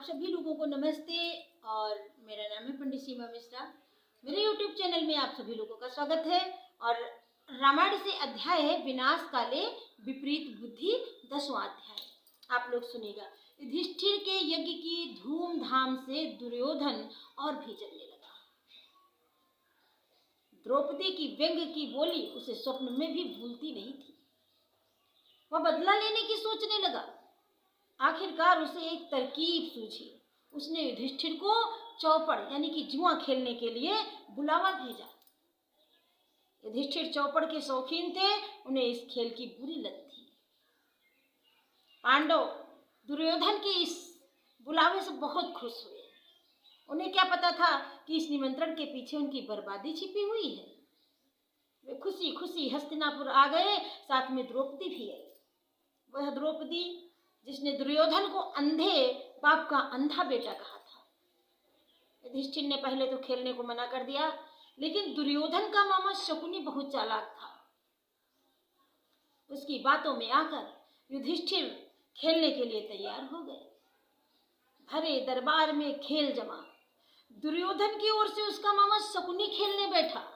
सभी लोगों को नमस्ते और मेरा नाम है पंडित सीमा मिश्रा। मेरे YouTube चैनल में आप सभी लोगों का स्वागत है। और रामायण से अध्याय है विनाश काले विपरीत बुद्धि, 10वां अध्याय आप लोग सुनिएगा। युधिष्ठिर के यज्ञ की धूमधाम से दुर्योधन और भी जलने लगा। द्रौपदी की व्यंग्य की बोली उसे स्वप्न में भी भूलती नहीं थी। वह बदला लेने की सोचने लगा। आखिरकार उसे एक तरकीब सूझी। उसने युधिष्ठिर को चौपड़ यानी कि जुआ खेलने के लिए बुलावा भेजा। युधिष्ठिर चौपड़ के शौकीन थे, उन्हें इस खेल की बुरी लत थी। पांडव दुर्योधन के इस बुलावे से बहुत खुश हुए। उन्हें क्या पता था कि इस निमंत्रण के पीछे उनकी बर्बादी छिपी हुई है। वे खुशी खुशी हस्तिनापुर आ गए, साथ में द्रौपदी भी आई। वह द्रौपदी जिसने दुर्योधन को अंधे बाप का अंधा बेटा कहा था। युधिष्ठिर ने पहले तो खेलने को मना कर दिया, लेकिन दुर्योधन का मामा शकुनी बहुत चालाक था। उसकी बातों में आकर युधिष्ठिर खेलने के लिए तैयार हो गए। भरे दरबार में खेल जमा। दुर्योधन की ओर से उसका मामा शकुनी खेलने बैठा।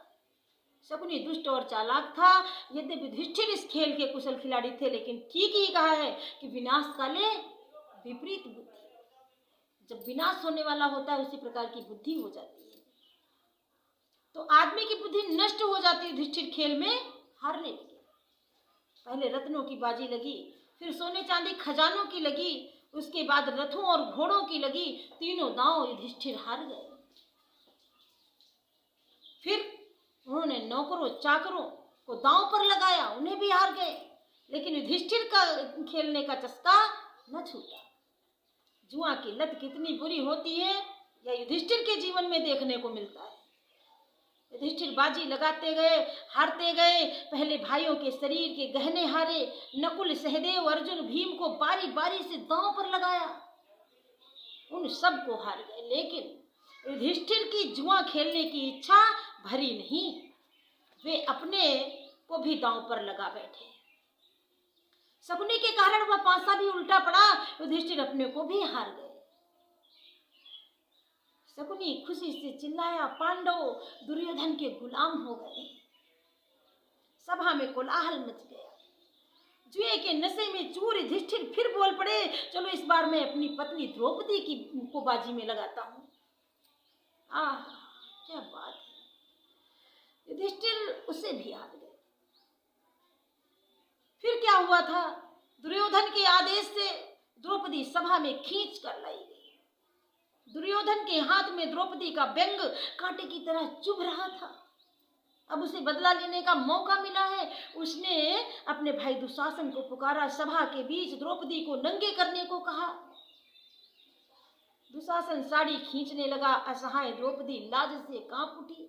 शकुनी दुष्ट और चालाक था। यद्यपि युधिष्ठिर इस खेल के कुशल खिलाड़ी थे, लेकिन ठीक ही कहा है कि विनाश काले विपरीत बुद्धि। जब विनाश होने वाला होता है उसी प्रकार की बुद्धि हो जाती है। तो आदमी की बुद्धि नष्ट हो जाती है। युधिष्ठिर खेल में हारने लगे। पहले रत्नों की बाजी लगी, फिर सोने चांदी खजानों की लगी, उसके बाद रथों और घोड़ों की लगी। तीनों दांव युधिष्ठिर हार गए। फिर उन्होंने नौकरों चाकरों को दांव पर लगाया, उन्हें भी हार गए। लेकिन युधिष्ठिर का खेलने का चस्का न छूटा। जुआ की लत कितनी बुरी होती है यह युधिष्ठिर के जीवन में देखने को मिलता है। युधिष्ठिर बाजी लगाते गए, हारते गए। पहले भाइयों के शरीर के गहने हारे। नकुल, सहदेव, अर्जुन, भीम को बारी बारी से दांव पर लगाया, उन सब को हार गए। लेकिन युधिष्ठिर की जुआ खेलने की इच्छा भरी नहीं। वे अपने को भी दांव पर लगा बैठे। शकुनी के कारण वह पांसा भी उल्टा पड़ा। युधिष्ठिर अपने को भी हार गए। शकुनी खुशी से चिल्लाया, पांडव दुर्योधन के गुलाम हो गए। सभा में कोलाहल मच गया। जुए के नशे में चूर युधिष्ठिर फिर बोल पड़े, चलो इस बार मैं अपनी पत्नी द्रौपदी की को बाजी में लगाता हूँ। आह, क्या बात है। युधिष्ठिर उससे भी हार गए। फिर क्या हुआ था? दुर्योधन के आदेश से द्रौपदी सभा में खींच कर लाई गई। दुर्योधन के हाथ में द्रौपदी का व्यंग कांटे की तरह चुभ रहा था। अब उसे बदला लेने का मौका मिला है। उसने अपने भाई दुशासन को पुकारा। सभा के बीच द्रौपदी को नंगे करने को कहा। दुशासन साड़ी खींचने लगा। असहाय द्रौपदी लाज से कांप उठी।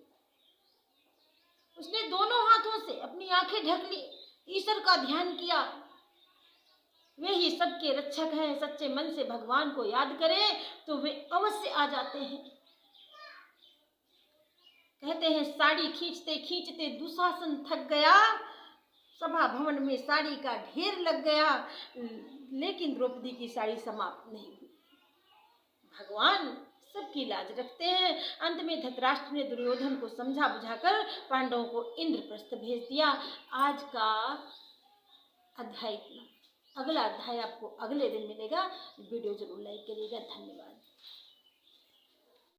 उसने दोनों हाथों से अपनी आंखें ढक ली, ईश्वर का ध्यान किया। वे ही सबके रक्षक हैं। सच्चे मन से भगवान को याद करें तो वे अवश्य आ जाते हैं। कहते हैं साड़ी खींचते खींचते दुशासन थक गया। सभा भवन में साड़ी का ढेर लग गया, लेकिन द्रौपदी की साड़ी समाप्त नहीं हुई। भगवान सबकी लाज रखते हैं। अंत में धृतराष्ट्र ने दुर्योधन को समझा बुझाकर पांडवों को इंद्रप्रस्थ भेज दिया। आज का अध्याय, अगला अध्याय आपको अगले दिन मिलेगा। वीडियो जरूर लाइक करिएगा। धन्यवाद।